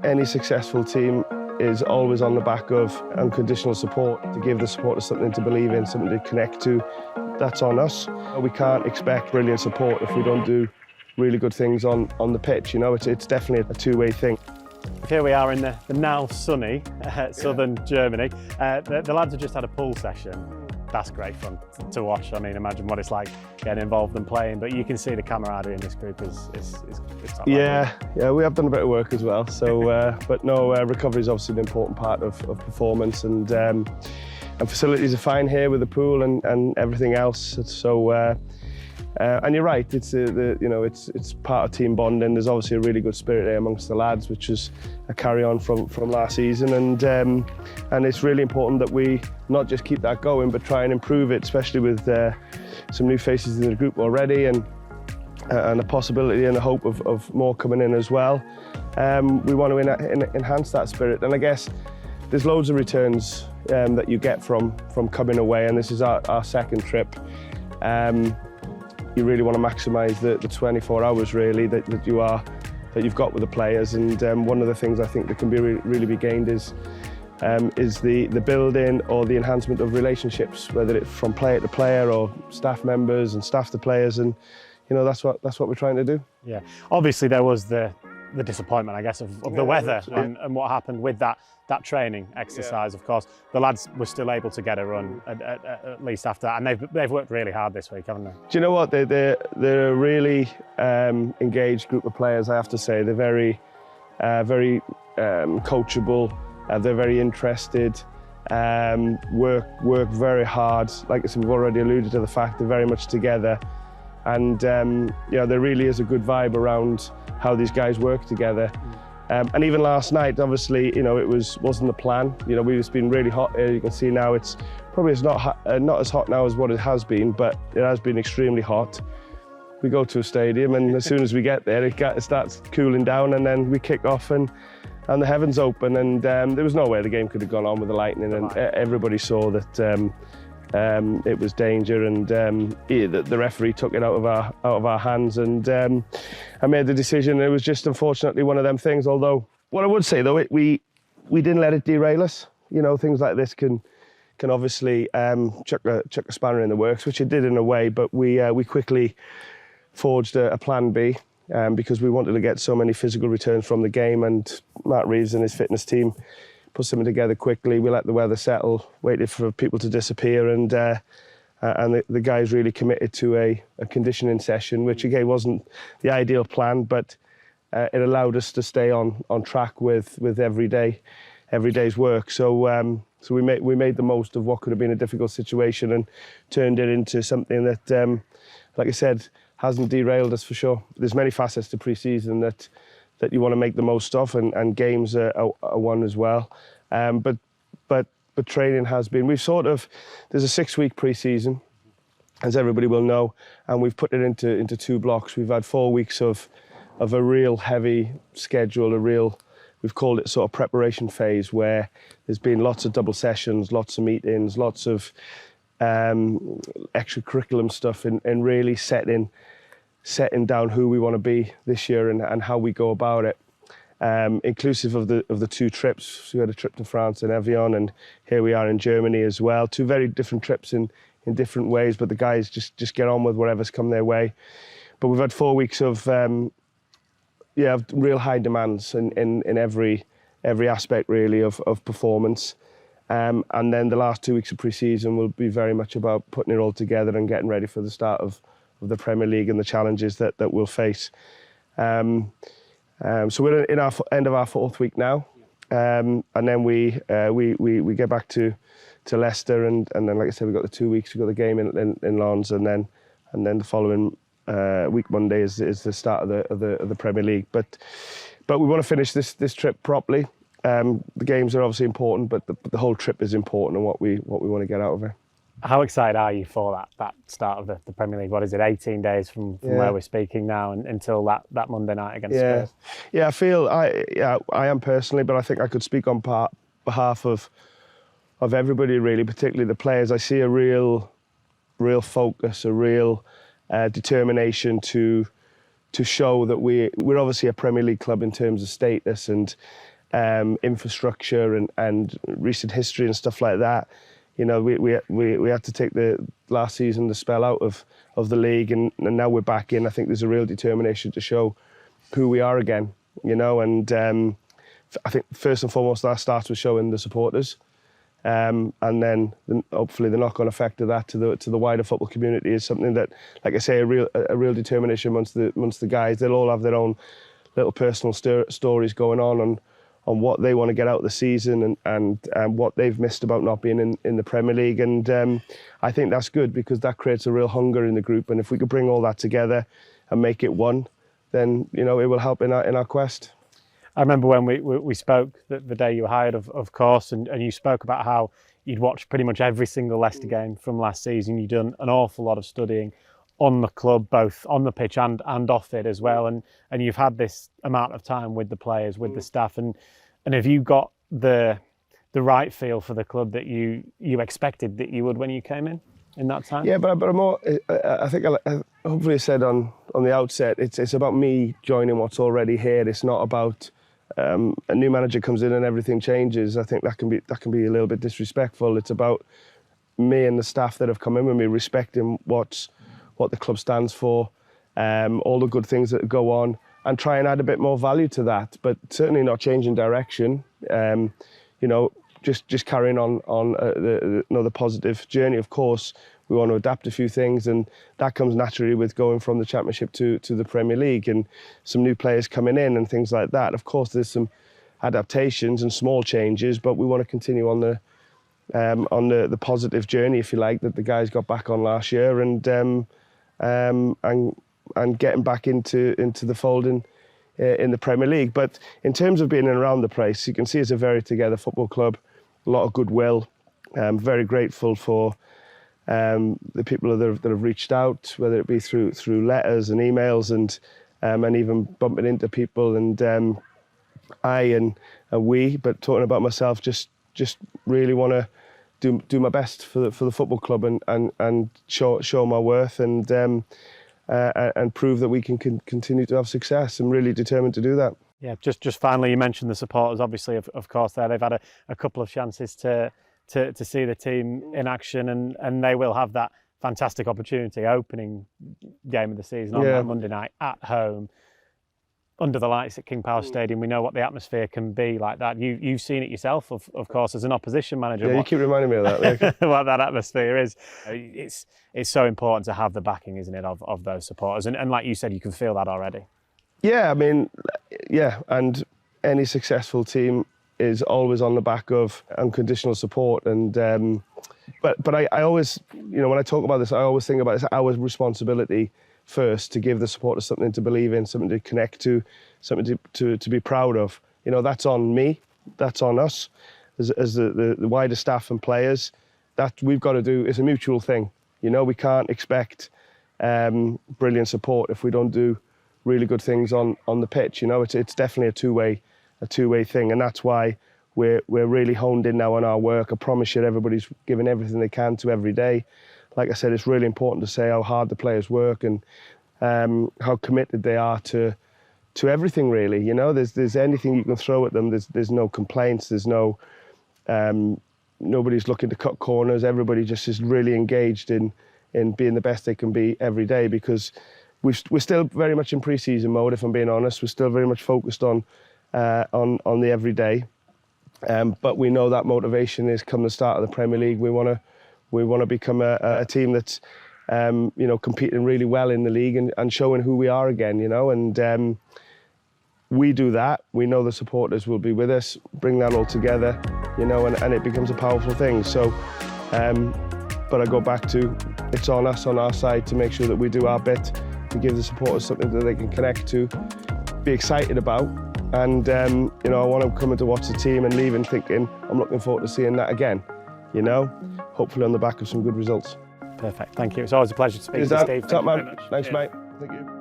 any successful team is always on the back of unconditional support. To give the supporters something to believe in, something to connect to, that's on us. We can't expect brilliant support if we don't do really good things on the pitch. You know, it's definitely a two-way thing. Here we are in the now sunny southern Germany. The lads have just had a pool session. That's great fun to watch. I mean, imagine what it's like getting involved and playing, but you can see the camaraderie in this group is top. Yeah, we have done a bit of work as well. So, but no, recovery is obviously an important part of performance, and facilities are fine here with the pool and everything else. So, and you're right, it's it's part of team bonding. There's obviously a really good spirit there amongst the lads, which is a carry on from last season, and it's really important that we not just keep that going, but try and improve it, especially with some new faces in the group already, and a possibility and a hope of more coming in as well. We want to enhance that spirit, and I guess there's loads of returns that you get from coming away, and this is our second trip. You really want to maximise the 24 hours really that you've got with the players, and one of the things I think that can be really be gained is the building or the enhancement of relationships, whether it's from player to player or staff members and staff to players, and you know that's what we're trying to do. Yeah, obviously there was the disappointment, I guess, of the weather and what happened with that training exercise. Of course, the lads were still able to get a run at least after that, and they've worked really hard this week, haven't they? Do you know what? They're a really engaged group of players, I have to say. They're very coachable. They're very interested. Work very hard. Like I said, we've already alluded to the fact they're very much together, and there really is a good vibe around how these guys work together. And even last night, obviously, it wasn't the plan. It's been really hot here. You can see now it's probably not as hot now as what it has been, but it has been extremely hot. We go to a stadium, and as soon as we get there, it starts cooling down, and then we kick off, and the heavens open, and there was no way the game could have gone on with the lightning, and everybody saw that it was danger, and the referee took it out of our hands, and I made the decision. It was just unfortunately one of them things. Although what I would say though, we didn't let it derail us. Things like this can obviously chuck a spanner in the works, which it did in a way. But we quickly forged a plan B because we wanted to get so many physical returns from the game, and Matt Reeves and his fitness team put something together quickly. We let the weather settle, waited for people to disappear, and the guys really committed to a conditioning session, which again wasn't the ideal plan, but it allowed us to stay on track with every day's work. So we made the most of what could have been a difficult situation and turned it into something that, like I said, hasn't derailed us for sure. There's many facets to pre-season that you want to make the most of, and games are one as well. But training has been, there's a 6-week pre-season, as everybody will know, and we've put it into 2 blocks. We've had 4 weeks of a real heavy schedule, we've called it sort of preparation phase, where there's been lots of double sessions, lots of meetings, lots of extracurriculum stuff, and really setting down who we want to be this year and how we go about it, inclusive of the 2 trips. So we had a trip to France and Evian, and here we are in Germany as well. 2 very different trips in different ways, but the guys just get on with whatever's come their way. But we've had 4 weeks of real high demands in every aspect really of performance. And then the last 2 weeks of pre-season will be very much about putting it all together and getting ready for the start of the Premier League and the challenges that we'll face. So we're in our end of our 4th week now, and then we get back to Leicester, and then, like I said, we've got the 2 weeks. We've got the game in Lens, and then the following week Monday is the start of the Premier League. But we want to finish this trip properly. The games are obviously important, but the whole trip is important, and what we want to get out of it. How excited are you for that start of the Premier League? What is it, 18 days from where we're speaking now until that Monday night against Spurs? Yeah, I am personally, but I think I could speak on behalf of everybody really, particularly the players. I see a real focus, a real determination to to show that we're obviously a Premier League club in terms of status and infrastructure and recent history and stuff like that. You know, we had to take the last season the spell out of the league, and now we're back in. I think there's a real determination to show who we are again, you know, and I think first and foremost that starts with showing the supporters, and then hopefully the knock-on effect of that to the wider football community is something that, like I say, a real determination amongst the guys. They'll all have their own little personal stories going on what they want to get out of the season and what they've missed about not being in the Premier League. And I think that's good, because that creates a real hunger in the group. And if we could bring all that together and make it one, then, you know, it will help in our quest. I remember when we spoke the day you were hired, of course, and you spoke about how you'd watched pretty much every single Leicester game from last season. You'd done an awful lot of studying on the club, both on the pitch and off it as well, and you've had this amount of time with the players, with the staff, and have you got the right feel for the club that you expected that you would when you came in that time? Yeah, but I'm more, I think I hopefully I said on the outset, it's about me joining what's already here. It's not about a new manager comes in and everything changes. I think that can be a little bit disrespectful. It's about me and the staff that have come in with me respecting what the club stands for, all the good things that go on, and try and add a bit more value to that, but certainly not changing direction. You know, just carrying on another positive journey. Of course, we want to adapt a few things, and that comes naturally with going from the Championship to the Premier League and some new players coming in and things like that. Of course, there's some adaptations and small changes, but we want to continue on the positive journey, if you like, that the guys got back on last year, and getting back into the fold in the Premier League. But in terms of being around the place, you can see it's a very together football club, a lot of goodwill. I'm very grateful for the people that have reached out, whether it be through letters and emails and even bumping into people. And but talking about myself, just really want to do my best for the football club and show my worth and prove that we can continue to have success. I'm really determined to do that. Yeah, just finally, you mentioned the supporters, obviously, of course, they've had a couple of chances to see the team in action, and they will have that fantastic opportunity, opening game of the season on that Monday night at home, under the lights at King Power Stadium. We know what the atmosphere can be like that. You've seen it yourself, of course, as an opposition manager. Yeah, you keep reminding me of that. What that atmosphere is. It's so important to have the backing, isn't it, of those supporters? And like you said, you can feel that already. Yeah, I mean, yeah, and any successful team is always on the back of unconditional support. And but I always, you know, when I talk about this, I always think about it's our responsibility first to give the supporters something to believe in, something to connect to, something to be proud of. You know, that's on me, that's on us as the wider staff and players. That we've got to do is a mutual thing. You know, we can't expect brilliant support if we don't do really good things on the pitch. You know, it's definitely a two-way thing, and that's why we're really honed in now on our work. I promise you, everybody's giving everything they can to every day. Like I said, it's really important to say how hard the players work and how committed they are to everything, really. You know, there's anything you can throw at them. There's no complaints. There's no nobody's looking to cut corners. Everybody just is really engaged in being the best they can be every day, because we're still very much in pre-season mode. If I'm being honest, we're still very much focused on the everyday. But we know that motivation is come the start of the Premier League. We want to become a team that's you know, competing really well in the league and showing who we are again. You know, and we do that. We know the supporters will be with us. Bring that all together, you know, and it becomes a powerful thing. So, but I go back to it's on us on our side to make sure that we do our bit to give the supporters something that they can connect to, be excited about. And you know, I want them coming to watch the team and leaving thinking, I'm looking forward to seeing that again, you know, hopefully on the back of some good results. Perfect, thank you. It's always a pleasure to speak to you, Steve. Top man, thanks mate. Thank you.